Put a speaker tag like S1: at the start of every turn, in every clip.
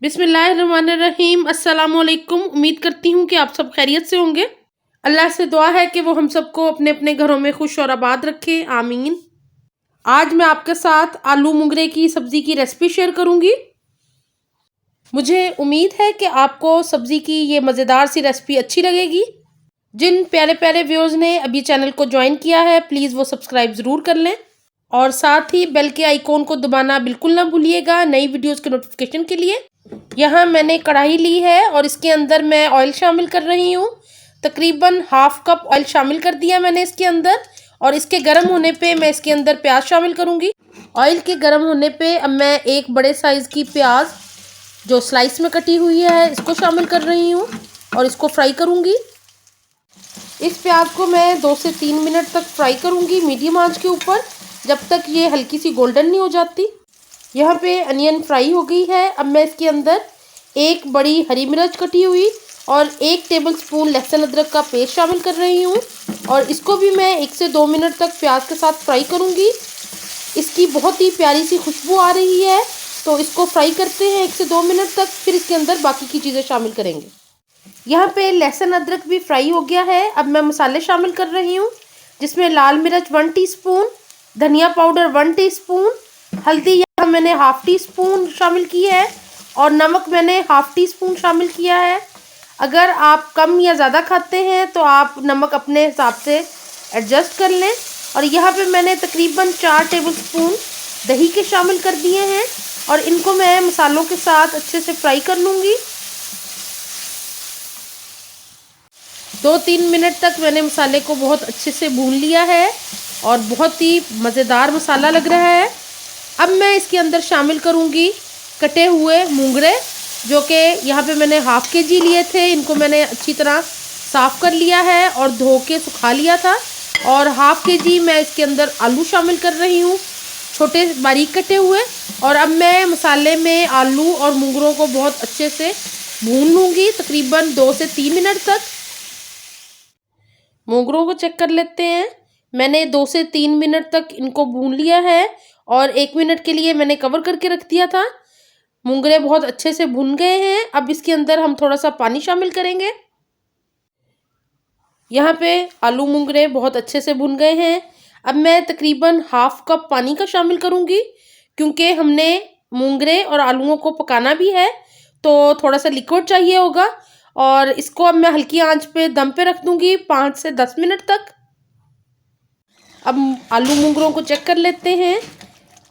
S1: बिस्मिल्लाहिर्रहमानिर्रहीम। अस्सलामुअलैकुम। उम्मीद करती हूँ कि आप सब खैरियत से होंगे। अल्लाह से दुआ है कि वो हम सबको अपने अपने घरों में खुश और आबाद रखे, आमीन। आज मैं आपके साथ आलू मुंगरे की सब्ज़ी की रेसिपी शेयर करूँगी। मुझे उम्मीद है कि आपको सब्ज़ी की ये मज़ेदार सी रेसिपी अच्छी लगेगी। जिन प्यारे प्यारे व्यूअर्स ने अभी चैनल को ज्वाइन किया है, प्लीज़ वो सब्सक्राइब ज़रूर कर लें और साथ ही बेल के आइकॉन को दबाना बिल्कुल ना भूलिएगा नई वीडियोज़ के नोटिफिकेशन के लिए। यहाँ मैंने कढ़ाई ली है और इसके अंदर मैं ऑयल शामिल कर रही हूँ। तकरीबन हाफ कप ऑयल शामिल कर दिया मैंने इसके अंदर और इसके गर्म होने पे मैं इसके अंदर प्याज शामिल करूँगी। ऑयल के गर्म होने पे अब मैं एक बड़े साइज़ की प्याज जो स्लाइस में कटी हुई है इसको शामिल कर रही हूँ और इसको फ्राई करूँगी। इस प्याज को मैं 2 से 3 मिनट तक फ्राई करूँगी मीडियम आंच के ऊपर, जब तक ये हल्की सी गोल्डन नहीं हो जाती। यहाँ पे अनियन फ्राई हो गई है। अब मैं इसके अंदर एक बड़ी हरी मिर्च कटी हुई और 1 टेबलस्पून लहसुन अदरक का पेस्ट शामिल कर रही हूँ और इसको भी मैं 1 से 2 मिनट तक प्याज के साथ फ्राई करूँगी। इसकी बहुत ही प्यारी सी खुशबू आ रही है, तो इसको फ्राई करते हैं 1 से 2 मिनट तक, फिर इसके अंदर बाकी की चीज़ें शामिल करेंगे। यहाँ पे लहसुन अदरक भी फ्राई हो गया है। अब मैं मसाले शामिल कर रही हूँ, जिसमें लाल मिर्च 1 टीस्पून, धनिया पाउडर 1 टीस्पून, हल्दी यहाँ मैंने हाफ टी स्पून शामिल की है और नमक मैंने हाफ टी स्पून शामिल किया है। अगर आप कम या ज़्यादा खाते हैं तो आप नमक अपने हिसाब से एडजस्ट कर लें। और यहाँ पे मैंने तकरीबन 4 टेबलस्पून दही के शामिल कर दिए हैं और इनको मैं मसालों के साथ अच्छे से फ्राई कर लूँगी। 2-3 मिनट तक मैंने मसाले को बहुत अच्छे से भून लिया है और बहुत ही मज़ेदार मसाला लग रहा है। अब मैं इसके अंदर शामिल करूँगी कटे हुए मूंगरे, जो कि यहाँ पे मैंने हाफ के-जी लिए थे। इनको मैंने अच्छी तरह साफ़ कर लिया है और धो के सुखा लिया था। और हाफ के-जी मैं इसके अंदर आलू शामिल कर रही हूँ, छोटे बारीक कटे हुए। और अब मैं मसाले में आलू और मूंगरों को बहुत अच्छे से भून लूँगी, तकरीबन 2 से 3 मिनट तक। मूंगरों को चेक कर लेते हैं। मैंने 2 से 3 मिनट तक इनको भून लिया है और 1 मिनट के लिए मैंने कवर करके रख दिया था। मूंगरे बहुत अच्छे से भुन गए हैं। अब इसके अंदर हम थोड़ा सा पानी शामिल करेंगे। यहाँ पे आलू मूंगरे बहुत अच्छे से भुन गए हैं। अब मैं तकरीबन हाफ कप पानी का शामिल करूँगी, क्योंकि हमने मूंगरे और आलूओं को पकाना भी है, तो थोड़ा सा लिक्विड चाहिए होगा। और इसको अब मैं हल्की आंच पे दम पे रख दूँगी 5 से 10 मिनट तक। अब आलू मूंगरों को चेक कर लेते हैं।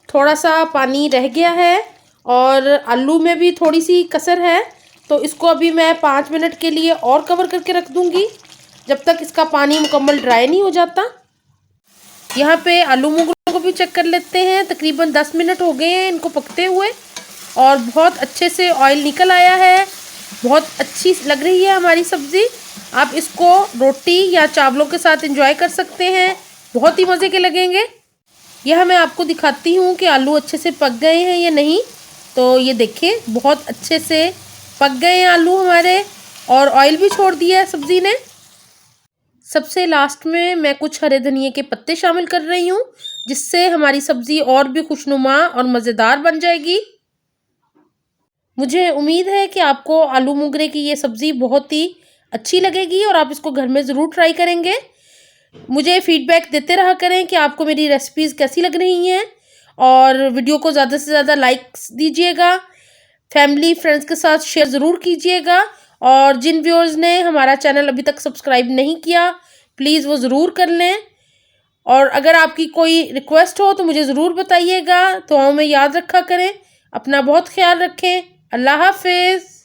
S1: थोड़ा सा पानी रह गया है और आलू में भी थोड़ी सी कसर है, तो इसको अभी मैं 5 मिनट के लिए और कवर करके रख दूँगी, जब तक इसका पानी मुकम्मल ड्राई नहीं हो जाता। यहाँ पे आलू मूंगरों को भी चेक कर लेते हैं। तकरीबन 10 मिनट हो गए हैं इनको पकते हुए और बहुत अच्छे से ऑयल निकल आया है। बहुत अच्छी लग रही है हमारी सब्ज़ी। आप इसको रोटी या चावलों के साथ एंजॉय कर सकते हैं, बहुत ही मज़े के लगेंगे। यह मैं आपको दिखाती हूँ कि आलू अच्छे से पक गए हैं या नहीं। तो ये देखें, बहुत अच्छे से पक गए हैं आलू हमारे और ऑयल भी छोड़ दिया है सब्ज़ी ने। सबसे लास्ट में मैं कुछ हरे धनिए के पत्ते शामिल कर रही हूँ, जिससे हमारी सब्ज़ी और भी खुशनुमा और मज़ेदार बन जाएगी। मुझे उम्मीद है कि आपको आलू मूंगरे की ये सब्ज़ी बहुत ही अच्छी लगेगी और आप इसको घर में ज़रूर ट्राई करेंगे। मुझे फ़ीडबैक देते रहा करें कि आपको मेरी रेसिपीज़ कैसी लग रही हैं और वीडियो को ज़्यादा से ज़्यादा लाइक्स दीजिएगा। फैमिली फ्रेंड्स के साथ शेयर ज़रूर कीजिएगा और जिन व्यूअर्स ने हमारा चैनल अभी तक सब्सक्राइब नहीं किया, प्लीज़ वो ज़रूर कर लें। और अगर आपकी कोई रिक्वेस्ट हो तो मुझे ज़रूर बताइएगा। दुआओं में याद रखा करें। अपना बहुत ख्याल रखें। अल्लाह हाफ़िज़।